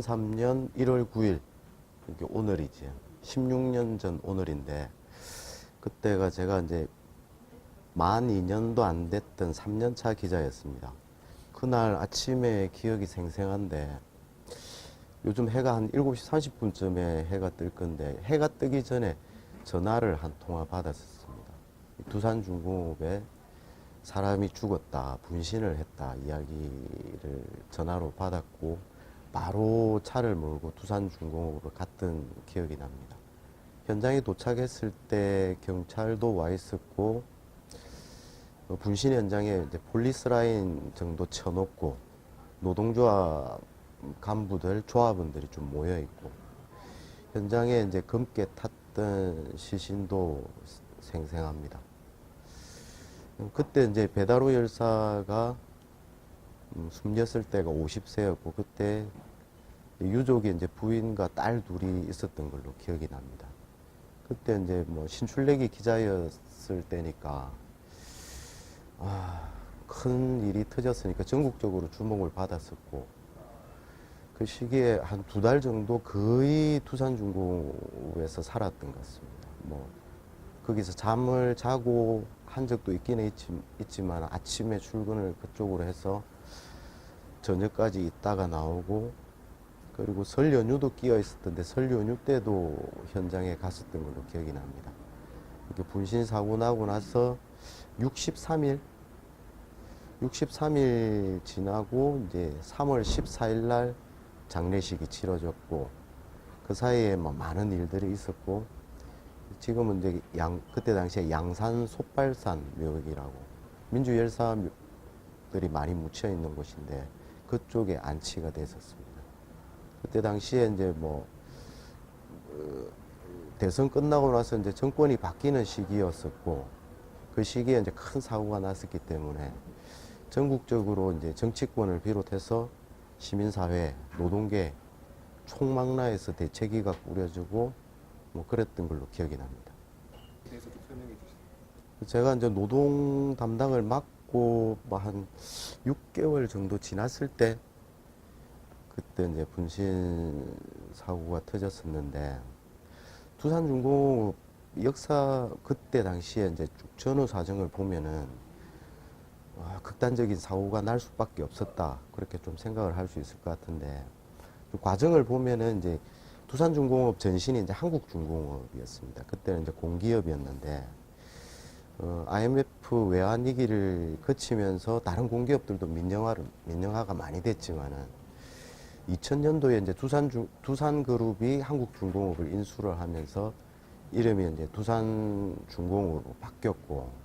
2003년 1월 9일, 이게 오늘이지. 16년 전 오늘인데, 그때가 제가 이제 만 2년도 안 됐던 3년차 기자였습니다. 그날 아침에 기억이 생생한데, 요즘 해가 한 7시 30분쯤에 해가 뜰 건데, 해가 뜨기 전에 전화를 한 통화 받았었습니다. 두산중공업에 사람이 죽었다, 분신을 했다 이야기를 전화로 받았고, 바로 차를 몰고 두산중공업으로 갔던 기억이 납니다. 현장에 도착했을 때 경찰도 와 있었고, 분신 현장에 이제 폴리스 라인 정도 쳐놓고 노동조합 간부들, 조합원들이 좀 모여 있고, 현장에 이제 검게 탔던 시신도 생생합니다. 그때 이제 배다로 열사가 숨졌을 때가 50세였고, 그때 유족이 이제 부인과 딸 둘이 있었던 걸로 기억이 납니다. 그때 이제 뭐 신출내기 기자였을 때니까, 큰 일이 터졌으니까 전국적으로 주목을 받았었고, 그 시기에 한 2달 정도 거의 두산중공업에서 살았던 것 같습니다. 뭐 거기서 잠을 자고 한 적도 있기는 있지만 아침에 출근을 그쪽으로 해서 저녁까지 있다가 나오고, 그리고 설 연휴도 끼어 있었던데 설 연휴 때도 현장에 갔었던 걸로 기억이 납니다. 이렇게 분신 사고 나고 나서 63일 지나고 이제 3월 14일 날 장례식이 치러졌고, 그 사이에 뭐 많은 일들이 있었고, 지금은 이제 그때 당시에 양산 솥발산 묘역이라고 민주열사들이 많이 묻혀 있는 곳인데, 그쪽에 안치가 됐었습니다. 그때 당시에 이제 뭐 대선 끝나고 나서 이제 정권이 바뀌는 시기였었고, 그 시기에 이제 큰 사고가 났었기 때문에 전국적으로 이제 정치권을 비롯해서 시민사회, 노동계 총망라해서 대책위가 꾸려지고 뭐 그랬던 걸로 기억이 납니다. 그래서 좀 설명해 주세요. 제가 이제 노동 담당을 맡고 뭐 한 6개월 정도 지났을 때 그때 이제 분신 사고가 터졌었는데, 두산중공업 역사 그때 당시에 이제 쭉 전후 사정을 보면은 극단적인 사고가 날 수밖에 없었다, 그렇게 좀 생각을 할 수 있을 것 같은데, 그 과정을 보면은 이제 두산중공업 전신이 이제 한국중공업이었습니다. 그때는 이제 공기업이었는데, IMF 외환위기를 거치면서 다른 공기업들도 민영화가 많이 됐지만은 2000년도에 이제 두산그룹이 한국중공업을 인수를 하면서 이름이 이제 두산중공업으로 바뀌었고,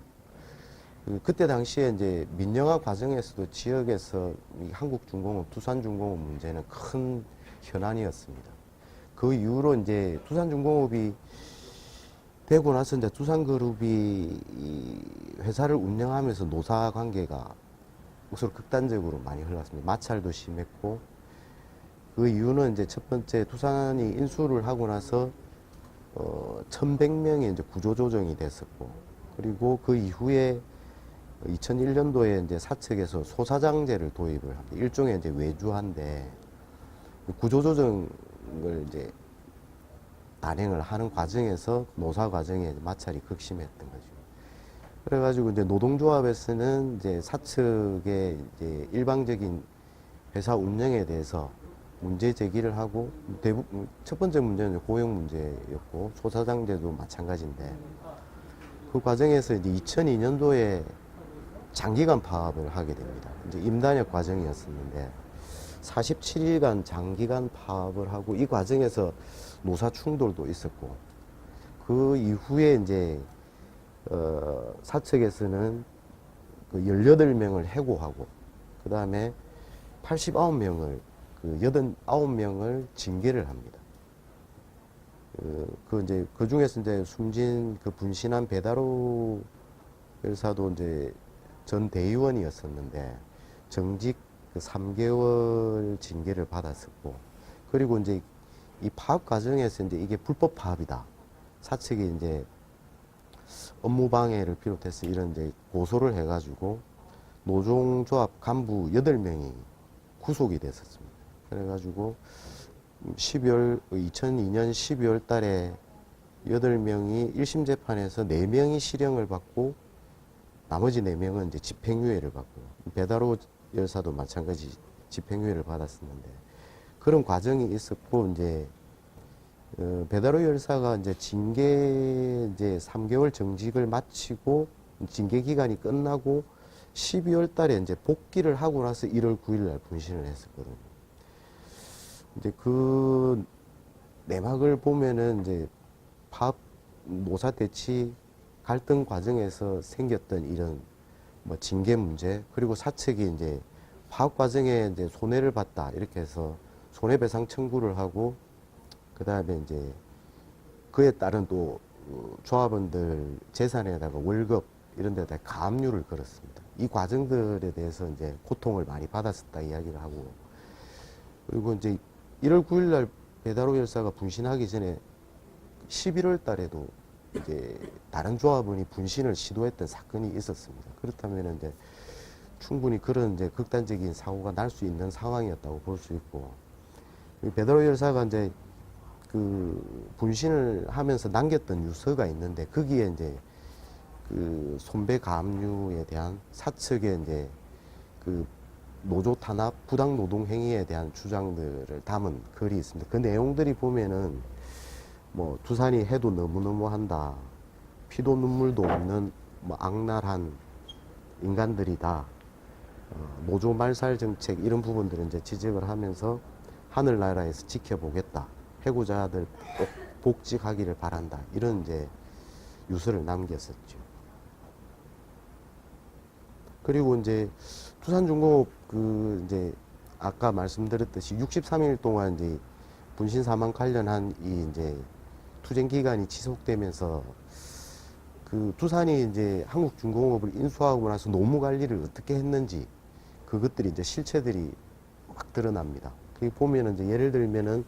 그때 당시에 이제 민영화 과정에서도 지역에서 이 한국중공업, 두산중공업 문제는 큰 현안이었습니다. 그 이후로 이제 두산중공업이 되고 나서 이제 두산그룹이 이 회사를 운영하면서 노사 관계가 우선 극단적으로 많이 흘렀습니다. 마찰도 심했고, 그 이유는 이제 첫 번째 두산이 인수를 하고 나서 1100명이 이제 구조조정이 됐었고, 그리고 그 이후에 2001년도에 이제 사측에서 소사장제를 도입을 합니다. 일종의 이제 외주화인데, 구조조정을 이제 단행을 하는 과정에서 노사 과정에 마찰이 극심했던 거죠. 그래가지고 이제 노동조합에서는 이제 사측의 이제 일방적인 회사 운영에 대해서 문제 제기를 하고, 대부분 첫 번째 문제는 고용 문제였고, 소사장제도 마찬가지인데, 그 과정에서 이제 2002년도에 장기간 파업을 하게 됩니다. 이제 임단협 과정이었었는데 47일간 장기간 파업을 하고, 이 과정에서 노사 충돌도 있었고, 그 이후에 이제 사측에서는 그 18명을 해고하고, 그 다음에 89명을 그 89명을 징계를 합니다. 그 중에서 이제 숨진 그 분신한 배다로 열사도 이제 전 대의원이었었는데 정직 그 3개월 징계를 받았었고, 그리고 이제 이 파업 과정에서 이제 이게 불법 파업이다, 사측이 이제 업무 방해를 비롯해서 이런 이제 고소를 해가지고 노동조합 간부 8명이 구속이 됐었습니다. 그래가지고 2002년 12월 달에 8명이 1심 재판에서 4명이 실형을 받고 나머지 4명은 이제 집행유예를 받고 배다로 열사도 마찬가지 집행유예를 받았었는데 그런 과정이 있었고 이제 배다로 열사가 이제 징계 이제 3개월 정직을 마치고 징계 기간이 끝나고 12월 달에 이제 복귀를 하고 나서 1월 9일 날 분신을 했었거든요. 이제 그 내막을 보면은 이제 파업 노사 대치 갈등 과정에서 생겼던 이런 뭐 징계 문제 그리고 사측이 이제 파업 과정에 이제 손해를 봤다 이렇게 해서 손해배상 청구를 하고 그 다음에 이제 그에 따른 또 조합원들 재산에다가 월급 이런 데다 가압류를 걸었습니다. 이 과정들에 대해서 이제 고통을 많이 받았었다 이야기를 하고 그리고 이제 1월 9일 날 배다로 열사가 분신하기 전에 11월 달에도 이제 다른 조합원이 분신을 시도했던 사건이 있었습니다. 그렇다면 이제 충분히 그런 이제 극단적인 사고가 날 수 있는 상황이었다고 볼 수 있고 배다로 열사가 이제 그 분신을 하면서 남겼던 유서가 있는데 거기에 이제 그 손배 가압류에 대한 사측의 이제 그 노조 탄압, 부당 노동 행위에 대한 주장들을 담은 글이 있습니다. 그 내용들이 보면은 뭐 두산이 해도 너무너무 한다. 피도 눈물도 없는 뭐 악랄한 인간들이다. 노조 말살 정책 이런 부분들을 이제 지적을 하면서 하늘나라에서 지켜보겠다. 해고자들 꼭 복직하기를 바란다. 이런 이제 유서를 남겼었죠. 그리고 이제 두산중공업 그 이제 아까 말씀드렸듯이 63일 동안 이제 분신 사망 관련한 이 이제 투쟁 기간이 지속되면서 그 두산이 이제 한국중공업을 인수하고 나서 노무 관리를 어떻게 했는지 그것들이 이제 실체들이 막 드러납니다. 거기 보면은 이제 예를 들면은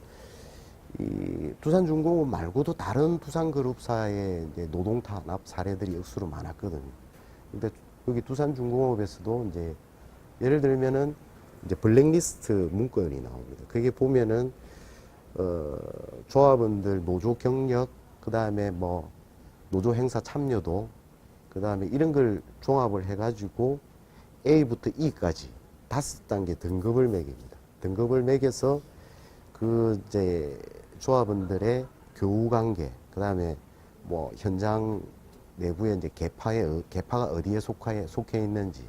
이 두산중공업 말고도 다른 두산그룹사의 이제 노동 탄압 사례들이 억수로 많았거든요. 근데 여기 두산중공업에서도 이제 예를 들면은 이제 블랙리스트 문건이 나옵니다. 그게 보면은 조합원들 노조 경력, 그 다음에 뭐 노조 행사 참여도, 그 다음에 이런 걸 종합을 해가지고 A부터 E까지 5단계 등급을 매깁니다. 등급을 매겨서 그 이제 조합원들의 교우 관계, 그 다음에 뭐 현장 내부에 이제 계파가 어디에 속해 있는지,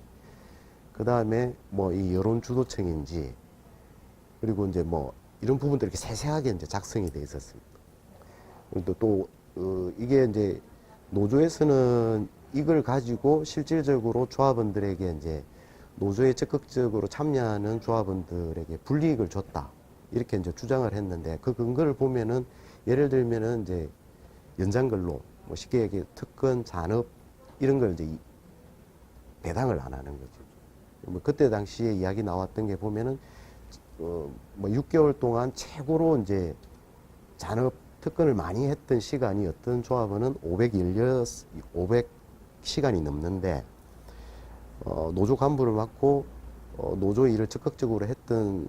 그 다음에 뭐 이 여론 주도층인지, 그리고 이제 뭐 이런 부분들이 이렇게 세세하게 이제 작성이 돼 있었습니다. 또 이게 이제 노조에서는 이걸 가지고 실질적으로 조합원들에게 이제 노조에 적극적으로 참여하는 조합원들에게 불이익을 줬다. 이렇게 이제 주장을 했는데 그 근거를 보면은 예를 들면은 이제 연장근로, 뭐 쉽게 얘기해 특권, 잔업 이런 걸 이제 배당을 안 하는 거죠. 뭐 그때 당시에 이야기 나왔던 게 보면은 뭐 6개월 동안 최고로 이제 잔업 특권을 많이 했던 시간이 어떤 조합원은 500시간이 넘는데 노조 간부를 맡고 노조 일을 적극적으로 했던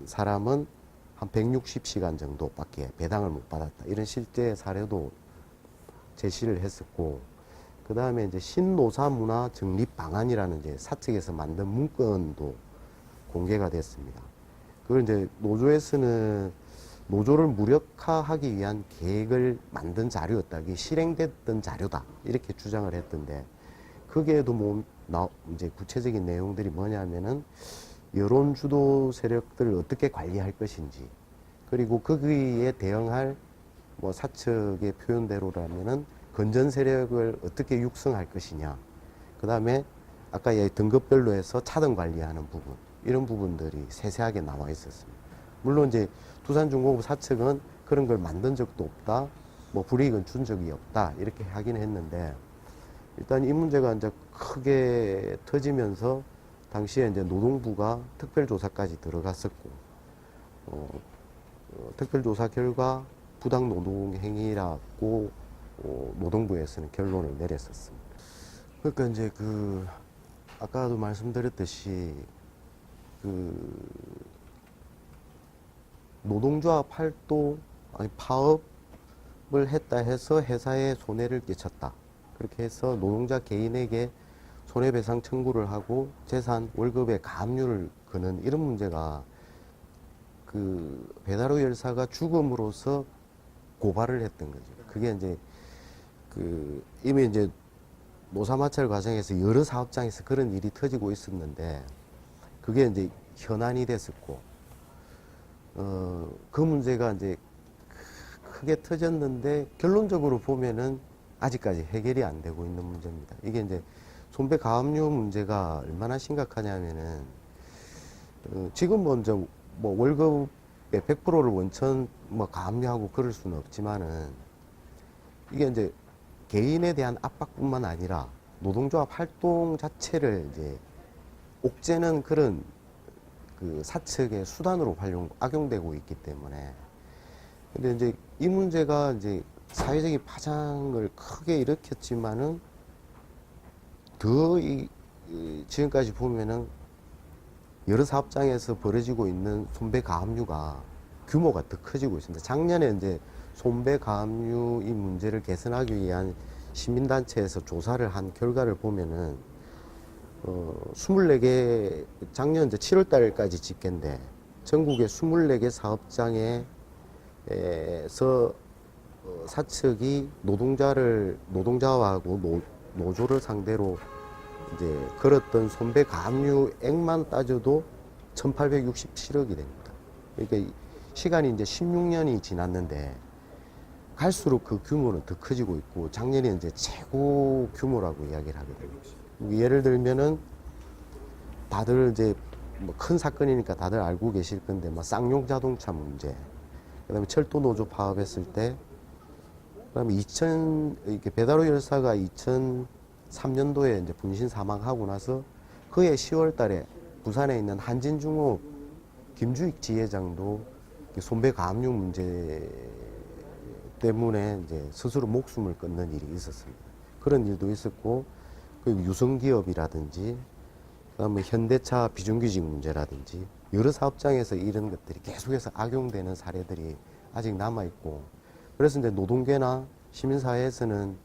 사람은 한 160시간 정도밖에 배당을 못 받았다. 이런 실제 사례도 제시를 했었고, 그 다음에 이제 신노사 문화 정립 방안이라는 이제 사측에서 만든 문건도 공개가 됐습니다. 그걸 이제 노조에서는 노조를 무력화하기 위한 계획을 만든 자료였다. 이게 실행됐던 자료다. 이렇게 주장을 했던데, 거기에도 뭐, 이제 구체적인 내용들이 뭐냐면은, 여론 주도 세력들을 어떻게 관리할 것인지, 그리고 거기에 대응할 뭐 사측의 표현대로라면은 건전 세력을 어떻게 육성할 것이냐, 그 다음에 아까 등급별로 해서 차등 관리하는 부분, 이런 부분들이 세세하게 나와 있었습니다. 물론 이제 두산중공업 사측은 그런 걸 만든 적도 없다, 뭐 불이익은 준 적이 없다, 이렇게 하긴 했는데, 일단 이 문제가 이제 크게 터지면서 당시에 이제 노동부가 특별조사까지 들어갔었고, 특별조사 결과 부당 노동 행위라고 노동부에서는 결론을 내렸었습니다. 그러니까 이제 아까도 말씀드렸듯이 노동조합 활동, 아니 파업을 했다 해서 회사에 손해를 끼쳤다. 그렇게 해서 노동자 개인에게 손해배상 청구를 하고 재산, 월급의 가압류를 거는 이런 문제가 그 배달의 열사가 죽음으로써 고발을 했던 거죠. 그게 이제 그 이미 이제 노사마찰 과정에서 여러 사업장에서 그런 일이 터지고 있었는데 그게 이제 현안이 됐었고 그 문제가 이제 크게 터졌는데 결론적으로 보면은 아직까지 해결이 안 되고 있는 문제입니다. 이게 이제 손배 가압류 문제가 얼마나 심각하냐면은 지금 먼저 뭐 월급의 100%를 원천 뭐 가압류하고 그럴 수는 없지만은 이게 이제 개인에 대한 압박뿐만 아니라 노동조합 활동 자체를 이제 옥죄는 그런 그 사측의 수단으로 악용되고 있기 때문에 근데 이제 이 문제가 이제 사회적인 파장을 크게 일으켰지만은 더 지금까지 보면은 여러 사업장에서 벌어지고 있는 손배 가압류가 규모가 더 커지고 있습니다. 작년에 이제 손배 가압류 이 문제를 개선하기 위한 시민단체에서 조사를 한 결과를 보면은 24개 작년 이제 7월 달까지 집계인데 전국의 24개 사업장에서 사측이 노동자하고 노조를 상대로 이제 걸었던 손배 가압류액만 따져도 1,867억이 됩니다. 그러니까 시간이 이제 16년이 지났는데 갈수록 그 규모는 더 커지고 있고 작년에 이제 최고 규모라고 이야기를 하거든요. 예를 들면은 다들 이제 뭐 큰 사건이니까 다들 알고 계실 건데 뭐 쌍용 자동차 문제, 그다음에 철도 노조 파업했을 때, 그다음에 이렇게 배달의 열사가 2003년도에 이제 분신 사망하고 나서 그해 10월달에 부산에 있는 한진중업 김주익 지회장도 손배 가압류 문제 때문에 이제 스스로 목숨을 끊는 일이 있었습니다. 그런 일도 있었고, 그리고 유성기업이라든지, 그다음에 현대차 비정규직 문제라든지 여러 사업장에서 이런 것들이 계속해서 악용되는 사례들이 아직 남아 있고, 그래서 이제 노동계나 시민사회에서는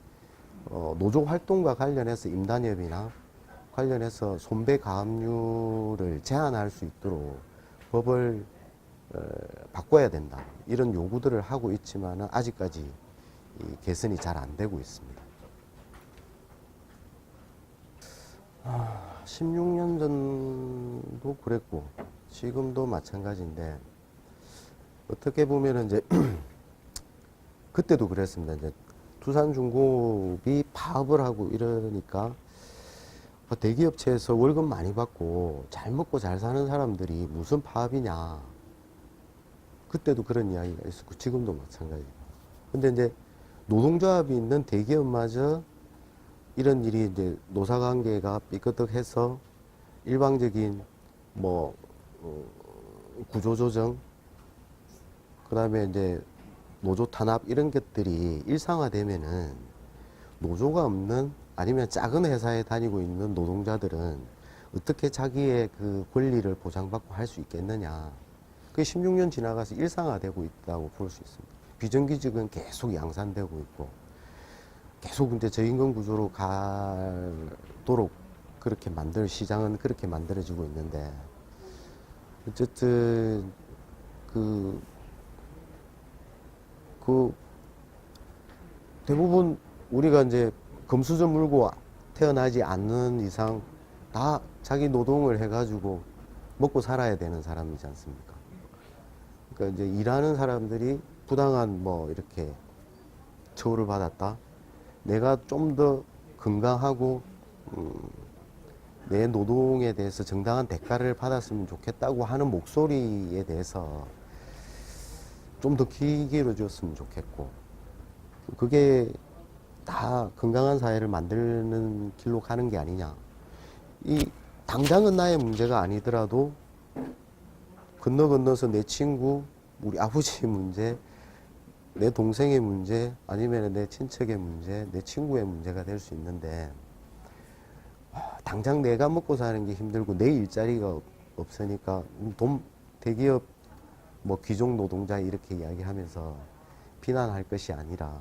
노조 활동과 관련해서 임단협이나 관련해서 손배 가압류를 제한할 수 있도록 법을 바꿔야 된다, 이런 요구들을 하고 있지만 아직까지 이 개선이 잘 안 되고 있습니다. 16년 전도 그랬고 지금도 마찬가지인데 어떻게 보면 이제 그때도 그랬습니다. 이제 두산중공업이 파업을 하고 이러니까 대기업체에서 월급 많이 받고 잘 먹고 잘 사는 사람들이 무슨 파업이냐, 그때도 그런 이야기가 있었고 지금도 마찬가지입니다. 근데 이제 노동조합이 있는 대기업마저 이런 일이 이제 노사관계가 삐끗해서 일방적인 뭐 구조조정, 그다음에 이제 노조 탄압 이런 것들이 일상화되면은 노조가 없는 아니면 작은 회사에 다니고 있는 노동자들은 어떻게 자기의 그 권리를 보장받고 할 수 있겠느냐. 그게 16년 지나가서 일상화되고 있다고 볼 수 있습니다. 비정규직은 계속 양산되고 있고 계속 이제 저임금 구조로 가도록 그렇게 시장은 그렇게 만들어지고 있는데, 어쨌든 그 대부분 우리가 이제 금수저 물고 태어나지 않는 이상 다 자기 노동을 해가지고 먹고 살아야 되는 사람이지 않습니까? 그러니까 이제 일하는 사람들이 부당한 뭐 이렇게 처우를 받았다, 내가 좀 더 건강하고 내 노동에 대해서 정당한 대가를 받았으면 좋겠다고 하는 목소리에 대해서 좀 더 귀 기울여줬으면 좋겠고, 그게 다 건강한 사회를 만드는 길로 가는 게 아니냐. 이 당장은 나의 문제가 아니더라도 건너서 내 친구, 우리 아버지의 문제, 내 동생의 문제, 아니면 내 친척의 문제, 내 친구의 문제가 될 수 있는데, 당장 내가 먹고 사는 게 힘들고 내 일자리가 없으니까 대기업 뭐 귀족 노동자 이렇게 이야기하면서 비난할 것이 아니라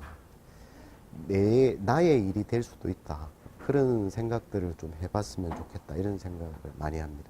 나의 일이 될 수도 있다. 그런 생각들을 좀 해봤으면 좋겠다. 이런 생각을 많이 합니다.